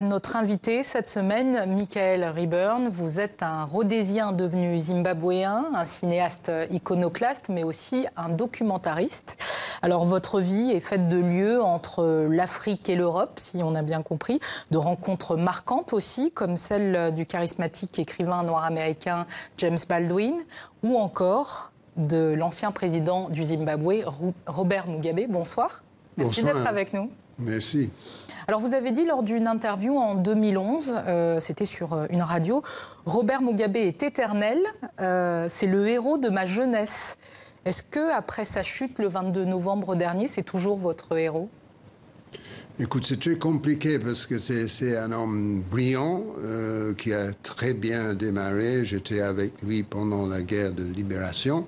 Notre invité cette semaine, Michael Reburn, vous êtes un Rhodésien devenu zimbabwéen, un cinéaste iconoclaste, mais aussi un documentariste. Alors votre vie est faite de lieux entre l'Afrique et l'Europe, si on a bien compris, de rencontres marquantes aussi, comme celle du charismatique écrivain noir américain James Baldwin, ou encore de l'ancien président du Zimbabwe, Robert Mugabe. Bonsoir. Merci d'être avec nous. Merci. Alors vous avez dit lors d'une interview en 2011, c'était sur une radio, Robert Mugabe est éternel, c'est le héros de ma jeunesse. Est-ce que après sa chute le 22 novembre dernier, c'est toujours votre héros? Écoute, c'est très compliqué parce que c'est un homme brillant qui a très bien démarré. J'étais avec lui pendant la guerre de libération,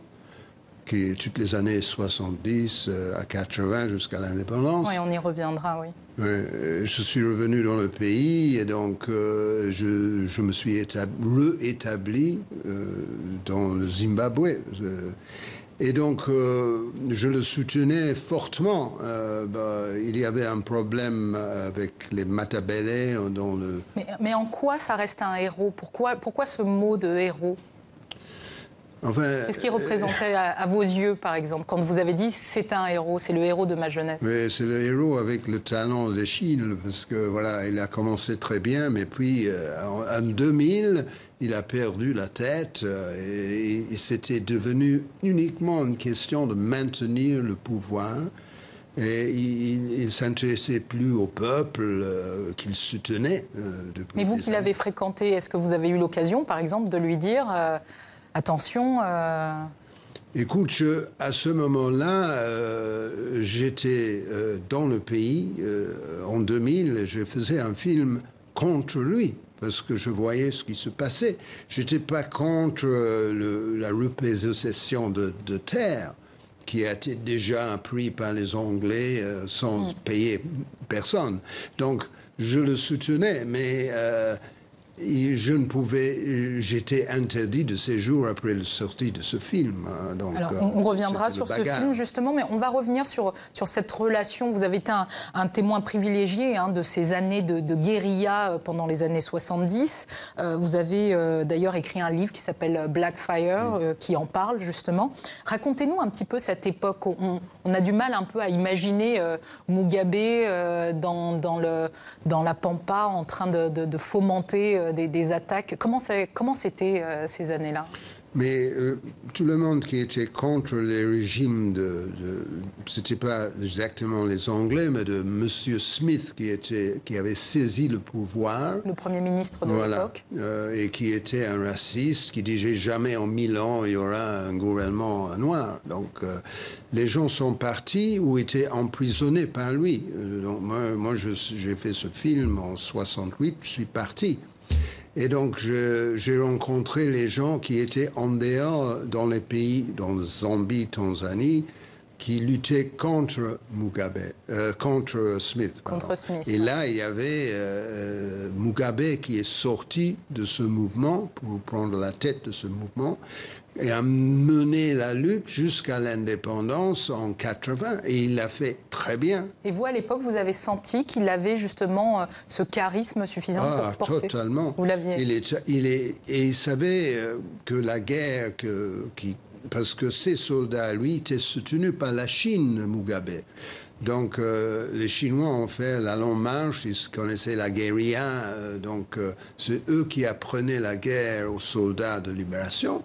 qui est toutes les années 70 à 80 jusqu'à l'indépendance. Oui, on y reviendra, oui. Je suis revenu dans le pays et donc je me suis réétabli dans le Zimbabwe. Et donc, je le soutenais fortement. Il y avait un problème avec les Matabele dans le... Mais en quoi ça reste un héros? Pourquoi ce mot de héros? Enfin, qu'est-ce qu'il représentait à vos yeux, par exemple, quand vous avez dit c'est un héros, c'est le héros de ma jeunesse? Oui, c'est le héros avec le talent de Chine, parce que voilà, il a commencé très bien, mais puis en 2000, il a perdu la tête et c'était devenu uniquement une question de maintenir le pouvoir. Et il ne s'intéressait plus au peuple qu'il soutenait depuis. Mais vous qui l'avez fréquenté, est-ce que vous avez eu l'occasion, par exemple, de lui dire attention Écoute, à ce moment-là, j'étais dans le pays en 2000, je faisais un film contre lui, parce que je voyais ce qui se passait. Je n'étais pas contre la repossession de terre, qui a été déjà pris par les Anglais sans payer personne. Donc, je le soutenais, mais... je ne pouvais, j'étais interdit de séjour après la sortie de ce film. Donc, alors, on reviendra sur ce film, justement, mais on va revenir sur cette relation. Vous avez été un témoin privilégié de ces années de guérilla pendant les années 70. Vous avez d'ailleurs écrit un livre qui s'appelle Blackfire, qui en parle, justement. Racontez-nous un petit peu cette époque. On a du mal un peu à imaginer Mugabe dans la pampa en train de fomenter des attaques. Comment c'était ces années-là? Mais tout le monde qui était contre les régimes c'était pas exactement les Anglais, mais de Monsieur Smith qui avait saisi le pouvoir. Le Premier ministre de l'époque. Et qui était un raciste, qui disait jamais en 1000 ans il y aura un gouvernement noir. Donc les gens sont partis ou étaient emprisonnés par lui. Donc moi j'ai fait ce film en 68, je suis parti. Et donc, j'ai rencontré les gens qui étaient en dehors dans les pays, dans Zambie, Tanzanie, qui luttaient contre Mugabe, contre Smith. Contre Smith. Et là, il y avait Mugabe qui est sorti de ce mouvement pour prendre la tête de ce mouvement et a mené la lutte jusqu'à l'indépendance en 80. Et il l'a fait très bien. Et vous, à l'époque, vous avez senti qu'il avait justement ce charisme suffisant pour porter? Totalement. Vous l'aviez. Et il savait que la guerre, parce que ses soldats, lui, étaient soutenus par la Chine, Mugabe. Donc, les Chinois ont fait la longue marche, ils connaissaient la guérilla, donc c'est eux qui apprenaient la guerre aux soldats de libération.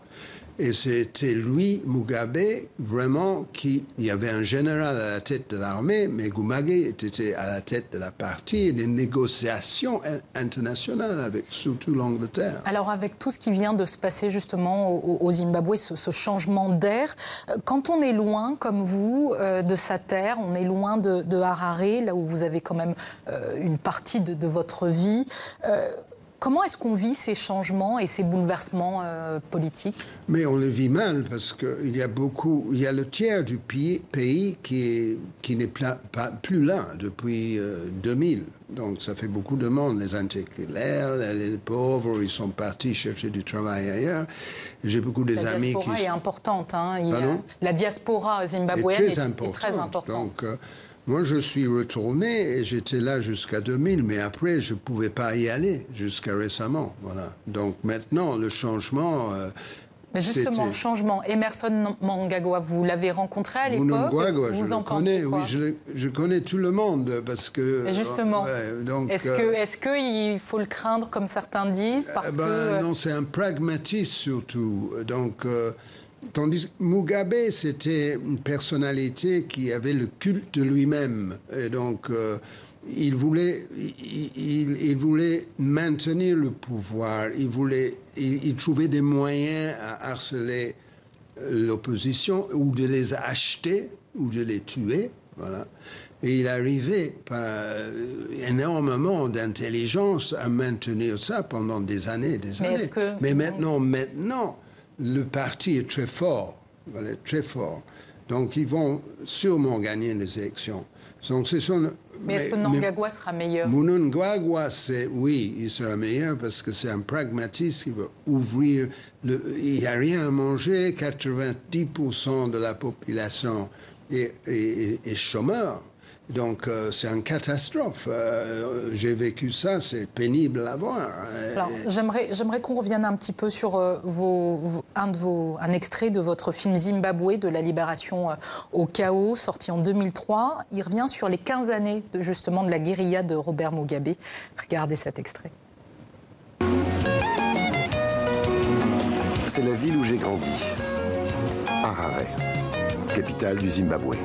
Et c'était lui, Mugabe, vraiment, il y avait un général à la tête de l'armée, mais Mugabe était à la tête de la partie des négociations internationales avec surtout l'Angleterre. Alors avec tout ce qui vient de se passer justement au Zimbabwe, ce changement d'air, quand on est loin, comme vous, de sa terre, on est loin de Harare, là où vous avez quand même une partie de votre vie, comment est-ce qu'on vit ces changements et ces bouleversements politiques? Mais on le vit mal parce qu'il y a le tiers du pays qui n'est plus là depuis 2000. Donc ça fait beaucoup de monde, les intellectuels, les pauvres, ils sont partis chercher du travail ailleurs. J'ai beaucoup des amis qui... La diaspora est importante. La diaspora zimbabwéenne est très importante. Donc, Moi, je suis retourné et j'étais là jusqu'à 2000, mais après, je ne pouvais pas y aller jusqu'à récemment. Voilà. Donc maintenant, le changement... mais justement, changement. Emerson Mnangagwa, vous l'avez rencontré à l'époque? Mnangagwa, je le connais, oui, je connais tout le monde parce que... Et justement, est-ce qu'il faut le craindre comme certains disent Non, c'est un pragmatiste surtout. Donc, tandis que Mugabe, c'était une personnalité qui avait le culte de lui-même. Et donc... il voulait maintenir le pouvoir, il trouvait des moyens à harceler l'opposition ou de les acheter ou de les tuer, voilà. Et il arrivait par énormément d'intelligence à maintenir ça pendant des années et des années. Mais maintenant, le parti est très fort, voilà, très fort. Donc ils vont sûrement gagner les élections. Donc, mais est-ce que Mnangagwa sera meilleur? Mnangagwa, oui, il sera meilleur parce que c'est un pragmatiste qui veut ouvrir... il n'y a rien à manger, 90% de la population est chômeur. Donc, c'est une catastrophe. J'ai vécu ça, c'est pénible à voir. Alors, j'aimerais qu'on revienne un petit peu sur un extrait de votre film Zimbabwe, de la libération au chaos, sorti en 2003. Il revient sur les 15 années, justement, de la guérilla de Robert Mugabe. Regardez cet extrait. C'est la ville où j'ai grandi, Harare, capitale du Zimbabwe.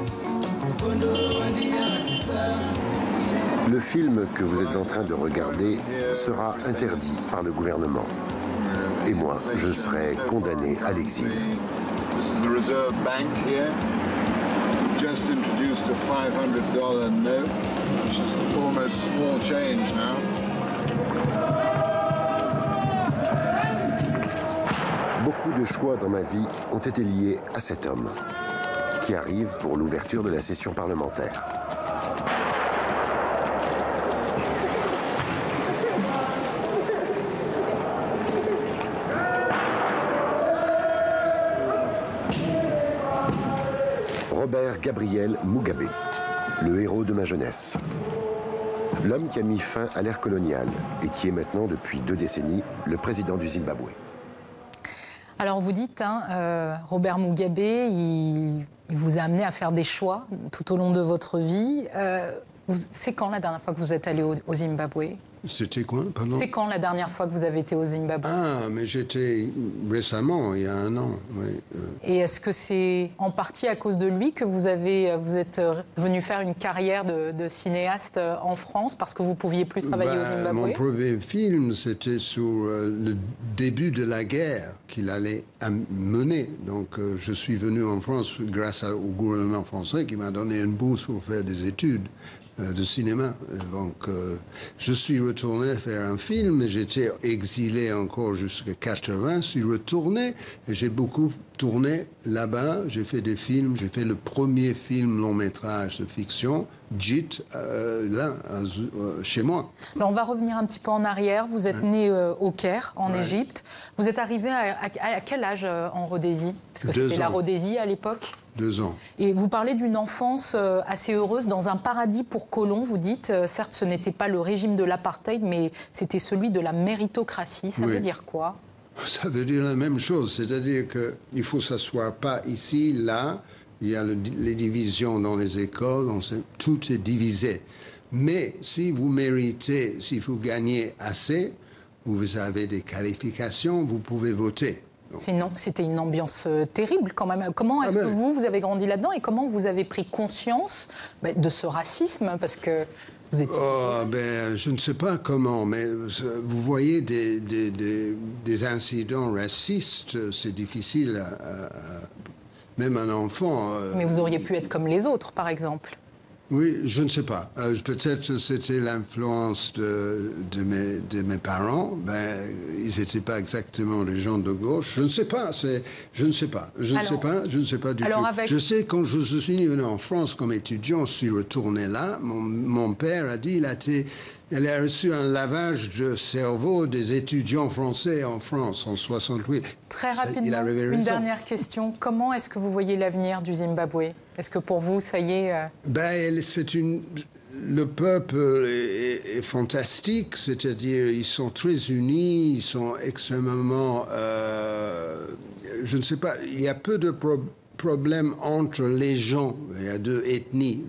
Le film que vous êtes en train de regarder sera interdit par le gouvernement. Et moi, je serai condamné à l'exil. Beaucoup de choix dans ma vie ont été liés à cet homme, qui arrive pour l'ouverture de la session parlementaire. Robert Gabriel Mugabe, le héros de ma jeunesse. L'homme qui a mis fin à l'ère coloniale et qui est maintenant, depuis 2 décennies, le président du Zimbabwe. Alors vous dites, Robert Mugabe, il vous a amené à faire des choix tout au long de votre vie. C'est quand la dernière fois que vous êtes allé au Zimbabwe? C'était quoi, pardon? C'est quand la dernière fois que vous avez été au Zimbabwe? Ah, mais j'étais récemment, il y a 1 an, oui. Et est-ce que c'est en partie à cause de lui que vous êtes venu faire une carrière de cinéaste en France, parce que vous ne pouviez plus travailler au Zimbabwe? Mon premier film, c'était sur le début de la guerre qu'il allait mener. Donc, je suis venu en France grâce au gouvernement français qui m'a donné une bourse pour faire des études de cinéma. Donc, je suis retourné faire un film, j'étais exilé encore jusqu'à 80, je suis retourné et j'ai beaucoup tourné là-bas, j'ai fait des films, j'ai fait le premier film long métrage de fiction, JIT, là, chez moi. Alors on va revenir un petit peu en arrière, vous êtes né au Caire, en Égypte, vous êtes arrivé à quel âge en Rhodésie? Parce que c'était la Rhodésie à l'époque. 2 ans. Et vous parlez d'une enfance assez heureuse dans un paradis pour colons, vous dites. Certes, ce n'était pas le régime de l'apartheid, mais c'était celui de la méritocratie. Ça veut dire quoi? Ça veut dire la même chose. C'est-à-dire qu'il ne faut s'asseoir pas ici, là. Il y a les divisions dans les écoles, tout est divisé. Mais si vous méritez, si vous gagnez assez, vous avez des qualifications, vous pouvez voter. C'était une ambiance terrible quand même. Comment est-ce que vous avez grandi là-dedans et comment vous avez pris conscience de ce racisme? Parce que vous étiez... je ne sais pas comment, mais vous voyez des incidents racistes, c'est difficile, même un enfant... Mais vous auriez pu être comme les autres, par exemple. Oui, je ne sais pas. Peut-être c'était l'influence de mes parents. Ils n'étaient pas exactement des gens de gauche. Je ne sais pas. Je ne sais pas. Je ne sais pas du tout. Je sais, quand je suis venu en France comme étudiant, je suis retourné là. Mon père a dit, il a été Elle a reçu un lavage de cerveau des étudiants français en France en 68. Très rapidement, une dernière question. Comment est-ce que vous voyez l'avenir du Zimbabwe? Est-ce que pour vous, ça y est Le peuple est fantastique, c'est-à-dire ils sont très unis, ils sont extrêmement... je ne sais pas, il y a peu de problèmes entre les gens, il y a deux ethnies.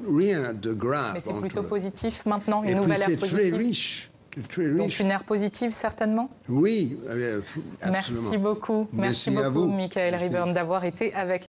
Rien de grave. Mais c'est plutôt positif maintenant, une nouvelle ère positive. C'est très riche. Très riche. Donc une ère positive, certainement? Oui, absolument. Merci beaucoup. Merci beaucoup, Michael Reburn, d'avoir été avec